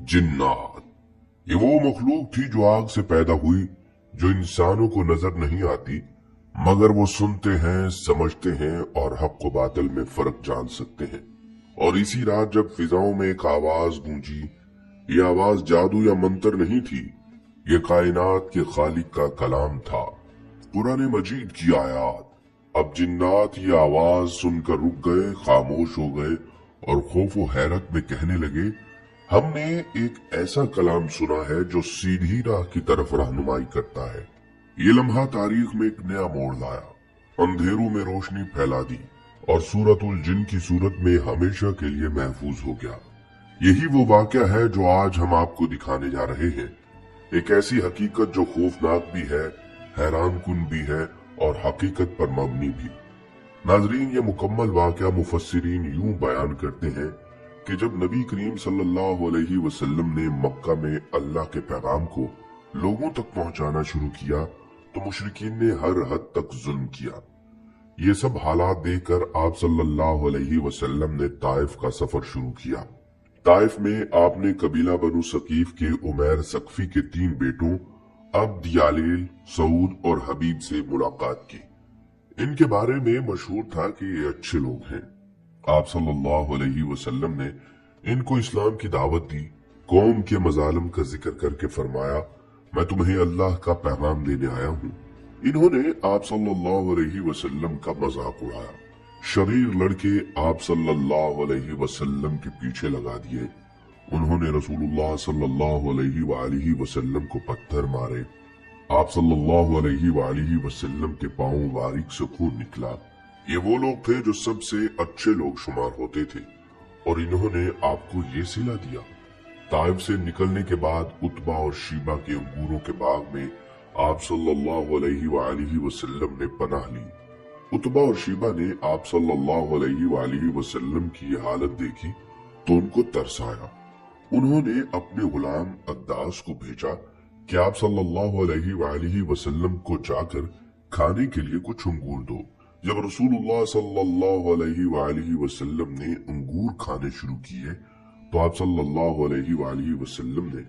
जिन्नात ये वो मखलूक थी जो आग से पैदा हुई, जो इंसानों को नजर नहीं आती, मगर वो सुनते हैं, समझते हैं और हक व बातिल में फर्क जान सकते हैं। और इसी रात जब फिजाओं में एक आवाज गूंजी, ये आवाज जादू या मंत्र नहीं थी, ये कायनात के खालिक का कलाम था, कुरान मजीद की आयात। अब जिन्नात ये आवाज सुनकर रुक गए, खामोश हो गए और खौफ व हैरत में कहने लगे, हमने एक ऐसा कलाम सुना है जो सीधी राह की तरफ रहनुमाई करता है। ये लम्हा तारीख में एक नया मोड़ लाया, अंधेरों में रोशनी फैला दी और सूरतुल जिन की सूरत में हमेशा के लिए महफूज हो गया। यही वो वाकया है जो आज हम आपको दिखाने जा रहे हैं। एक ऐसी हकीकत जो खौफनाक भी है, हैरान कुन भी है और हकीकत पर मबनी भी। नाजरीन, ये मुकम्मल वाकया मुफस्सिरीन यूं बयान करते हैं कि जब नबी करीम सल्लल्लाहु अलैहि वसल्लम ने मक्का में अल्लाह के पैगाम को लोगों तक पहुंचाना शुरू किया तो मुशरिकीन ने हर हद तक जुल्म किया। ये सब हालात देखकर आप सल्लल्लाहु अलैहि वसल्लम ने ताइफ का सफर शुरू किया। ताइफ में आपने कबीला बनु सकीफ के उमैर सकफी के 3 बेटों अब्द, यालील, सऊद और हबीब से मुलाकात की। इनके बारे में मशहूर था कि ये अच्छे लोग हैं। आप सल्लल्लाहु अलैहि वसल्लम ने इनको इस्लाम की दावत दी, कौम के मजालम का जिक्र करके फरमाया, मैं तुम्हें अल्लाह का पैगाम देने आया हूँ। इन्होंने आप सल्लल्लाहु अलैहि वसल्लम का मजाक उड़ाया। शरीर लड़के आप सल्लल्लाहु अलैहि वसल्लम के पीछे लगा दिए। उन्होंने रसूलुल्लाह सल्लल्लाहु अलैहि वसल्लम को पत्थर मारे। आप सल्लल्लाहु अलैहि वसल्लम के पांव बारीक से खून निकला। ये वो लोग थे जो सबसे अच्छे लोग शुमार होते थे और इन्होंने आपको ये सिला दिया। ताइफ से निकलने के बाद उतबा और शीबा के अंगूरों के बाग में आप सल्लल्लाहु अलैहि वसल्लम ने पनाह ली। उतबा और शीबा ने आप सल्लल्लाहु अलैहि वसल्लम की ये हालत देखी तो उनको तरस आया। उन्होंने अपने गुलाम अद्दास को भेजा कि आप सल्लल्लाहु अलैहि वसल्लम को जाकर खाने के लिए कुछ अंगूर दो। जब रसूलुल्लाह सल्लल्लाहु अलैहि वसल्लम ने अंगूर खाने शुरू किए तो आप सल्लल्लाहु अलैहि वसल्लम ने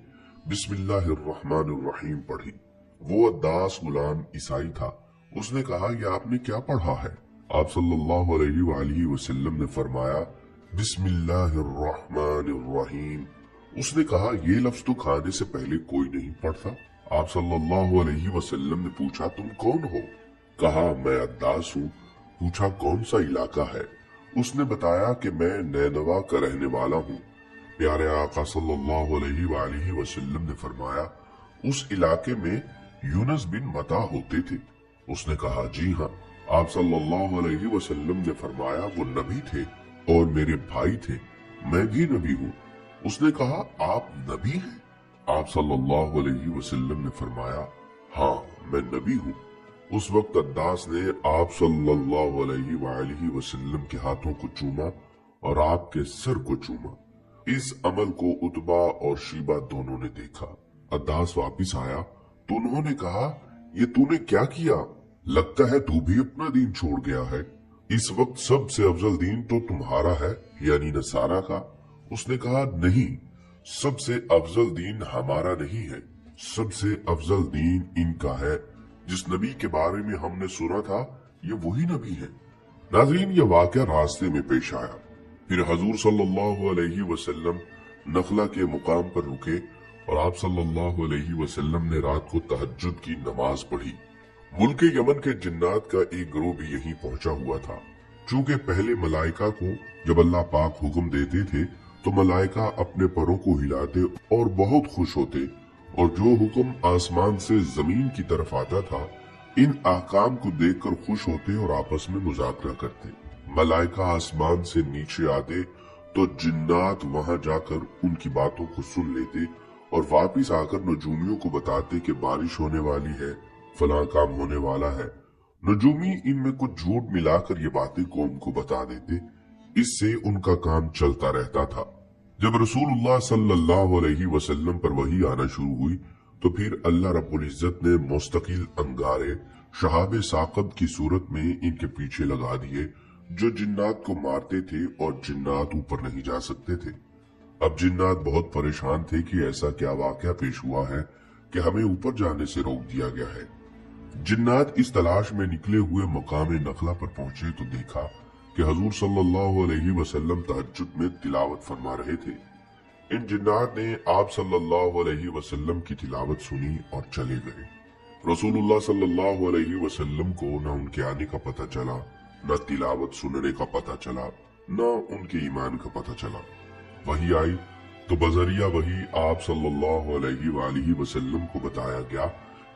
बिस्मिल्लाहिर्रहमानिर्रहीम पढ़ी। वो अद्दास गुलाम ईसाई था। उसने कहा, ये आपने क्या पढ़ा है? आप सल्लल्लाहु अलैहि वसल्लम ने फरमाया, बिस्मिल्लाहिर्रहमानिर्रहीम। उसने कहा, ये लफ्ज तो खाने से पहले कोई नहीं पढ़ता। आप सल्लल्लाहु अलैहि वसल्लम ने पूछा, तुम कौन हो? कहा, मैं अद्दास हूँ। पूछा, कौन सा इलाका है? उसने बताया कि मैं नैनवा का रहने वाला हूँ। प्यारे आका सल्लल्लाहु अलैहि वसल्लम ने फरमाया, उस इलाके में यूनुस बिन मता होते थे। उसने कहा, जी हाँ। आप सल्लल्लाहु अलैहि वसल्लम ने फरमाया, वो नबी थे और मेरे भाई थे, मैं भी नबी हूँ। उसने कहा, आप नबी हैं? आप सल्लल्लाहु अलैहि वसल्लम ने फरमाया, हाँ मैं नबी हूँ। उस वक्त अद्दास ने आप सल्लल्लाहु अलैहि वसल्लम के हाथों को चूमा और आपके सर को चूमा। इस अमल को उतबा और शीबा दोनों ने देखा। अद्दास वापिस आया तो उन्होंने कहा, ये तूने क्या किया? लगता है तू भी अपना दीन छोड़ गया है। इस वक्त सबसे अफजल दीन तो तुम्हारा है, यानी नसारा का। उसने कहा, नहीं, सबसे अफजल दीन हमारा नहीं है, सबसे अफजल दीन इनका है। जिस नबी के बारे में हमने सुना था, ये वही नबी है। नाज़रीन, ये वाकया रास्ते में पेश आया। फिर हजूर सल्लल्लाहु अलैहि वसल्लम नखला के मुकाम पर रुके और आप सल्लल्लाहु अलैहि वसल्लम ने रात को तहज्जुद की नमाज पढ़ी। मुल्क यमन के जिन्नात का एक गिरोह भी यहीं पहुंचा हुआ था। चूंकि पहले मलाइका को जब अल्लाह पाक हुक्म देते थे तो मलाइका अपने परों को हिलाते और बहुत खुश होते, और जो हुक्म आसमान से जमीन की तरफ आता था, इन ahकाम को देखकर खुश होते और आपस में मुज़ाकरा करते। मलाइका आसमान से नीचे आते तो जिन्नात वहां जाकर उनकी बातों को सुन लेते और वापिस आकर नजूमियों को बताते कि बारिश होने वाली है, फलां काम होने वाला है। नजूमी इनमें कुछ झूठ मिलाकर ये बातें कौम को बता देते। इससे उनका काम चलता रहता था। जब रसूलुल्लाह सल्लल्लाहु अलैहि वसल्लम पर वही आना शुरू हुई तो फिर अल्लाह रब्बुल इज्जत ने मुस्तकिल अंगारे शहाबे साकब की सूरत में इनके पीछे लगा दिए, जो जिन्नात को मारते थे और जिन्नात ऊपर नहीं जा सकते थे। अब जिन्नात बहुत परेशान थे कि ऐसा क्या वाकया पेश हुआ है कि हमें ऊपर जाने से रोक दिया गया है। जिन्नात इस तलाश में निकले हुए मकाम नखला पर पहुंचे तो देखा कि हजूर सल्लल्लाहु अलैहि वसल्लम तहज्जुद में तिलावत फरमा रहे थे। इन जिन्नात ने आप सल्लल्लाहु अलैहि वसल्लम की तिलावत सुनी और चले गए। रसूलुल्लाह सल्लल्लाहु अलैहि वसल्लम को न उनके आने का पता चला, न तिलावत सुनने का पता चला, न उनके ईमान का पता चला। वही आई तो बजरिया वही आप सल्लल्लाहु अलैहि वसल्लम को बताया गया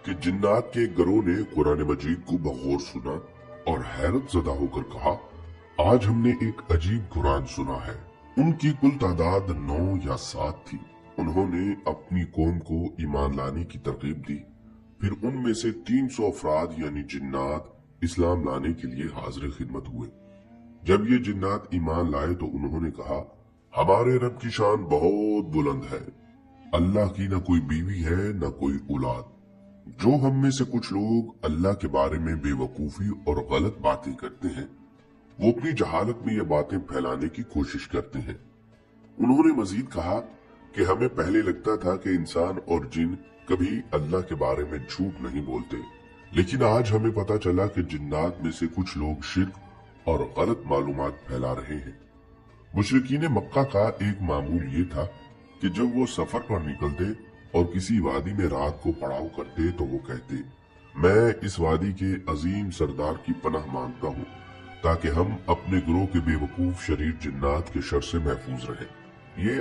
कि जिन्नात के गरोह ने कुरान मजीद को बगौर सुना और हैरत ज़दा होकर कहा, आज हमने एक अजीब कुरान सुना है। उनकी कुल तादाद 9 या 7 थी। उन्होंने अपनी कौम को ईमान लाने की तरकीब दी। फिर उनमें से 300 अफराद यानी जिन्नात इस्लाम लाने के लिए हाजिर खिदमत हुए। जब ये जिन्नात ईमान लाए तो उन्होंने कहा, हमारे रब की शान बहुत बुलंद है। अल्लाह की न कोई बीवी है न कोई औलाद। जो हम में से कुछ लोग अल्लाह के बारे में बेवकूफी और गलत बातें करते हैं, वो अपनी जहालत में ये बातें फैलाने की कोशिश करते हैं। उन्होंने मजीद कहा कि हमें पहले लगता था कि इंसान और जिन कभी अल्लाह के बारे में झूठ नहीं बोलते, लेकिन आज हमें पता चला कि जिन्नात में से कुछ लोग शिर्क और गलत मालूमात फैला रहे हैं। मुशरिकीन मक्का का एक मामूल ये था कि जब वो सफर पर निकलते और किसी वादी में रात को पड़ाव करते तो वो कहते, मैं इस वादी के अजीम सरदार की पनाह मांगता हूँ ताकि हम अपने गुरोह के बेवकूफ शरीर जिन्नात के शर से महफूज रहें। ये